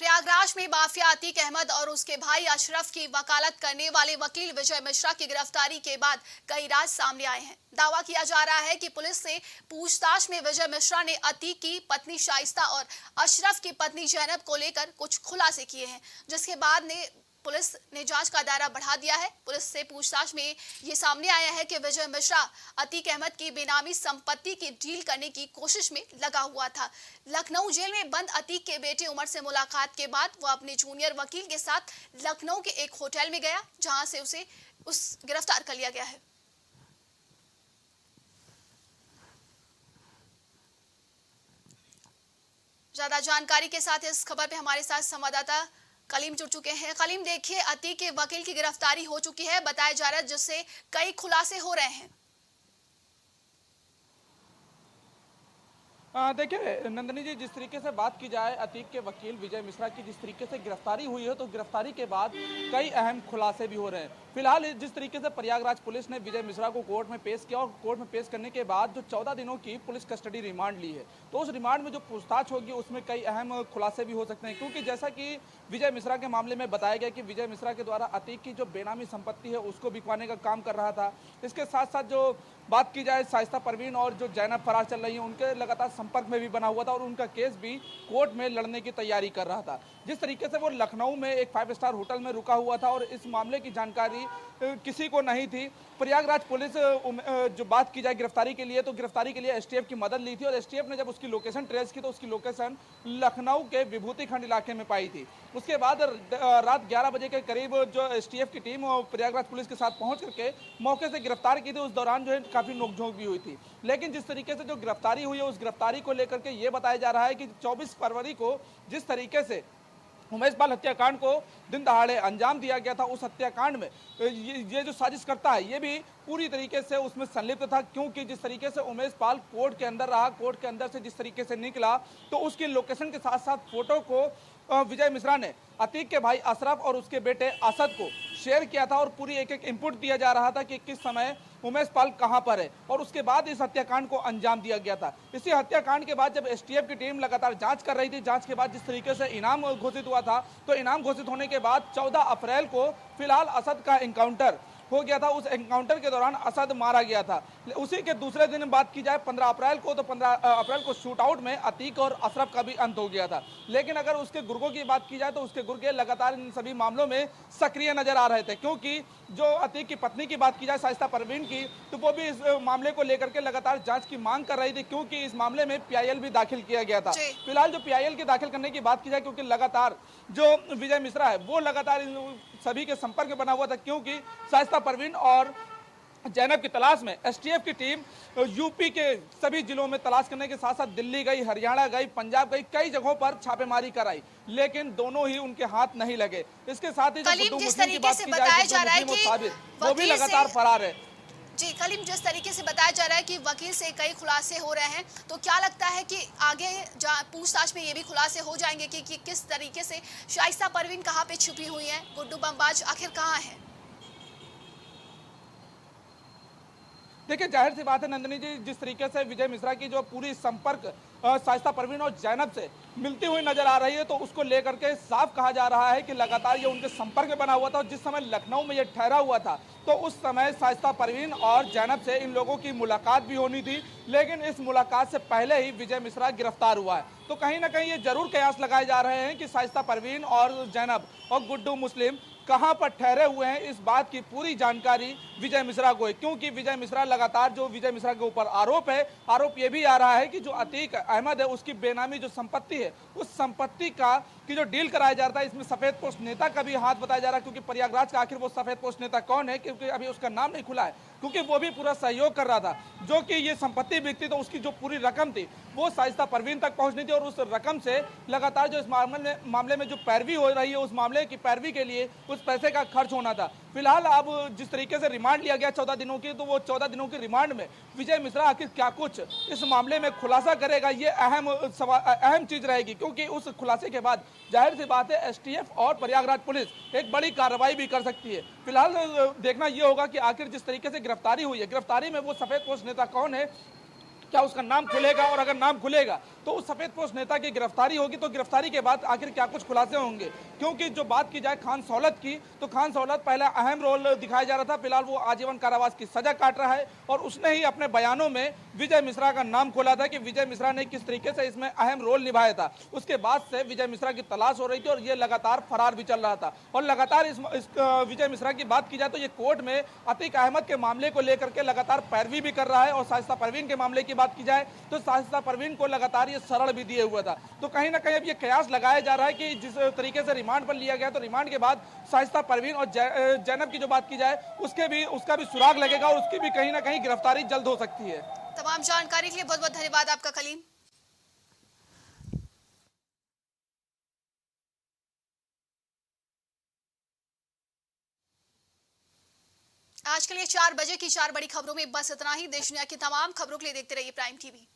प्रयागराज में माफिया अतीक अहमद और उसके भाई अशरफ की वकालत करने वाले वकील विजय मिश्रा की गिरफ्तारी के बाद कई राज सामने आए हैं। दावा किया जा रहा है कि पुलिस से पूछताछ में विजय मिश्रा ने अतीक की पत्नी शाइस्ता और अशरफ की पत्नी जैनब को लेकर कुछ खुलासे किए हैं, जिसके बाद पुलिस ने जांच का दायरा बढ़ा दिया है। पुलिस से पूछताछ में ये सामने आया है कि विजय मिश्रा अतीक अहमद की बेनामी संपत्ति की डील करने की कोशिश में लगा हुआ था। लखनऊ जेल में बंद अतीक के बेटे उमर से मुलाकात के बाद वो अपने जूनियर वकील के साथ लखनऊ के एक होटल में गया, जहां से उसे गिरफ्तार कर लिया गया है। ज्यादा जानकारी के साथ इस खबर पे हमारे साथ संवाददाता कलीम जुड़ चुके हैं। कलीम, देखिए, अतीक के वकील की गिरफ्तारी हो चुकी है, बताया जा रहा है, जिससे कई खुलासे हो रहे हैं। देखिए नंदनी जी, जिस तरीके से बात की जाए अतीक के वकील विजय मिश्रा की जिस तरीके से गिरफ्तारी हुई है, तो गिरफ्तारी के बाद कई अहम खुलासे भी हो रहे हैं। फिलहाल जिस तरीके से प्रयागराज पुलिस ने विजय मिश्रा को कोर्ट में पेश किया और कोर्ट में पेश करने के बाद जो 14 दिनों की पुलिस कस्टडी रिमांड ली है, तो उस रिमांड में जो पूछताछ होगी उसमें कई अहम खुलासे भी हो सकते हैं। क्योंकि जैसा कि विजय मिश्रा के मामले में बताया गया कि विजय मिश्रा के द्वारा अतीक की जो बेनामी संपत्ति है उसको बिकवाने का काम कर रहा था। इसके साथ साथ जो बात की जाए शाइस्ता परवीन और जो जैनब फरार चल रही है, उनके लगातार संपर्क में भी बना हुआ था और उनका केस भी कोर्ट में लड़ने की तैयारी कर रहा था। जिस तरीके से वो लखनऊ में एक 5 स्टार होटल में रुका हुआ था और इस मामले की जानकारी किसी को नहीं थी। प्रयागराज पुलिस जो बात की जाए गिरफ्तारी के लिए, तो गिरफ्तारी के लिए एसटीएफ की मदद ली थी और एसटीएफ ने जब उसकी लोकेशन ट्रेस की तो उसकी लोकेशन लखनऊ के विभूति खंड इलाके में पाई थी। उसके बाद रात 11 बजे के करीब जो एसटीएफ की टीम प्रयागराज पुलिस के साथ पहुंच करके मौके से गिरफ्तार की थी। उस दौरान जो है काफी नोकझोंक भी हुई थी, लेकिन जिस तरीके से जो गिरफ्तारी हुई है उस गिरफ्तारी को लेकर के ये बताया जा रहा है कि 24 फरवरी को जिस तरीके से उमेश पाल हत्याकांड को दिन दहाड़े अंजाम दिया गया था, उस हत्याकांड में ये जो साजिश करता है ये भी पूरी तरीके से उसमें संलिप्त था। क्योंकि जिस तरीके से उमेश पाल कोर्ट के अंदर रहा, कोर्ट के अंदर से जिस तरीके से निकला, तो उसकी लोकेशन के साथ साथ फोटो को विजय मिश्रा ने अतीक के भाई अशरफ और उसके बेटे असद को शेयर किया था और पूरी एक एक इनपुट दिया जा रहा था कि किस समय उमेश पाल कहां पर है, और उसके बाद इस हत्याकांड को अंजाम दिया गया था। इसी हत्याकांड के बाद जब एसटीएफ की टीम लगातार जांच कर रही थी, जांच के बाद जिस तरीके से इनाम घोषित हुआ था, तो इनाम घोषित होने के बाद 14 अप्रैल को फिलहाल असद का एनकाउंटर हो गया था। उस एनकाउंटर के दौरान असद मारा गया था। उसी के दूसरे दिन बात की जाए 15 अप्रैल को, तो 15 अप्रैल को शूट आउट में अतीक और अशरफ का भी अंत हो गया था। लेकिन अगर उसके गुर्गों की बात की जाए तो उसके गुर्गे लगातार इन सभी मामलों में सक्रिय नजर आ रहे थे। क्योंकि जो अतीक की पत्नी की बात की जाए शाइस्ता परवीन की, तो वो भी इस मामले को लेकर के लगातार जांच की मांग कर रही थी, क्योंकि इस मामले में पीआईएल भी दाखिल किया गया था। फिलहाल जो पीआईएल के दाखिल करने की बात की जाए, क्योंकि लगातार जो विजय मिश्रा है वो लगातार सभी के संपर्क में बना हुआ था, क्योंकि शाइस्ता परवीन और जैनब की तलाश में एसटीएफ की टीम यूपी के सभी जिलों में तलाश करने के साथ साथ दिल्ली गई, हरियाणा गई, पंजाब गई, कई जगहों पर छापेमारी कराई, लेकिन दोनों ही उनके हाथ नहीं लगे। इसके साथ ही जो जिस तरीके से बताया जा रहा है कि वो भी लगातार फरार है। जी कलीम, जिस तरीके से बताया जा रहा है कि वकील से कई खुलासे हो रहे हैं, तो क्या लगता है कि आगे पूछताछ में ये भी खुलासे हो जाएंगे कि किस तरीके से शाइस्ता परवीन कहाँ पे छुपी हुई है, गुड्डू बमबाज आखिर कहाँ है? देखिए जाहिर सी बात है नंदिनी जी, जिस तरीके से विजय मिश्रा की जो पूरी संपर्क शाइस्ता परवीन और जैनब से मिलती हुई नजर आ रही है, तो उसको लेकर के साफ कहा जा रहा है कि लगातार ये उनके संपर्क में बना हुआ था। और जिस समय लखनऊ में ये ठहरा हुआ था, तो उस समय शाइस्ता परवीन और जैनब से इन लोगों की मुलाकात भी होनी थी, लेकिन इस मुलाकात से पहले ही विजय मिश्रा गिरफ्तार हुआ है। तो कहीं ना कहीं ये जरूर कयास लगाए जा रहे हैं कि शाइस्ता परवीन और जैनब और गुड्डू मुस्लिम कहां पर ठहरे हुए हैं, इस बात की पूरी जानकारी विजय मिश्रा को है। क्योंकि विजय मिश्रा लगातार जो विजय मिश्रा के ऊपर आरोप है, आरोप ये भी आ रहा है कि जो अतीक अहमद है उसकी बेनामी जो संपत्ति है, उस संपत्ति का की जो डील कराया जा रहा है, इसमें सफेद पोस्ट नेता का भी हाथ बताया जा रहा है। क्योंकि प्रयागराज का आखिर वो सफेद पोस्ट नेता कौन है, क्योंकि अभी उसका नाम नहीं खुला है, क्योंकि वो भी पूरा सहयोग कर रहा था। जो कि ये संपत्ति बिकती तो उसकी जो पूरी रकम थी वो शाइस्ता परवीन तक पहुंचनी थी, और उस रकम से लगातार जो इस मामले में जो पैरवी हो रही है, उस मामले की पैरवी के लिए उस पैसे का खर्च होना था। फिलहाल अब जिस तरीके से रिमांड लिया गया 14 दिनों की, तो वो 14 दिनों की रिमांड में विजय मिश्रा आखिर क्या कुछ इस मामले में खुलासा करेगा, ये अहम चीज रहेगी। क्योंकि उस खुलासे के बाद जाहिर सी बात है एसटीएफ और प्रयागराज पुलिस एक बड़ी कार्रवाई भी कर सकती है। फिलहाल देखना यह होगा कि आखिर जिस तरीके से गिरफ्तारी हुई है, गिरफ्तारी में वो सफेद पोस्ट नेता कौन है, क्या उसका नाम खुलेगा, और अगर नाम खुलेगा तो उस सफेदपोश नेता की गिरफ्तारी होगी, तो गिरफ्तारी के बाद आखिर क्या कुछ खुलासे होंगे। क्योंकि जो बात की जाए खान सौलत की, तो खान सौलत पहले अहम रोल दिखाया जा रहा था, फिलहाल वो आजीवन कारावास की सजा काट रहा है, और उसने ही अपने बयानों में विजय मिश्रा का नाम खोला था कि विजय मिश्रा ने किस तरीके से इसमें अहम रोल निभाया था। उसके बाद से विजय मिश्रा की तलाश हो रही थी और ये लगातार फरार भी चल रहा था। और लगातार इस विजय मिश्रा की बात की जाए तो ये कोर्ट में अतीक अहमद के मामले को लेकर के लगातार पैरवी भी कर रहा है, और शाइस्ता परवीन के मामले की बात की जाए तो शाइस्ता परवीन को लगातार ये शरण भी दिए हुआ था। तो कहीं ना कहीं अब ये कयास लगाया जा रहा है कि जिस तरीके से रिमांड पर लिया गया, तो रिमांड के बाद शाइस्ता परवीन और जैनब की जो बात की जाए उसका भी सुराग लगेगा, और उसकी भी कहीं ना कहीं गिरफ्तारी जल्द हो सकती है। तमाम जानकारी के लिए बहुत बहुत धन्यवाद आपका कलीम। आज के लिए 4 बजे की 4 बड़ी खबरों में बस इतना ही। देश दुनिया की तमाम खबरों के लिए देखते रहिए प्राइम टीवी।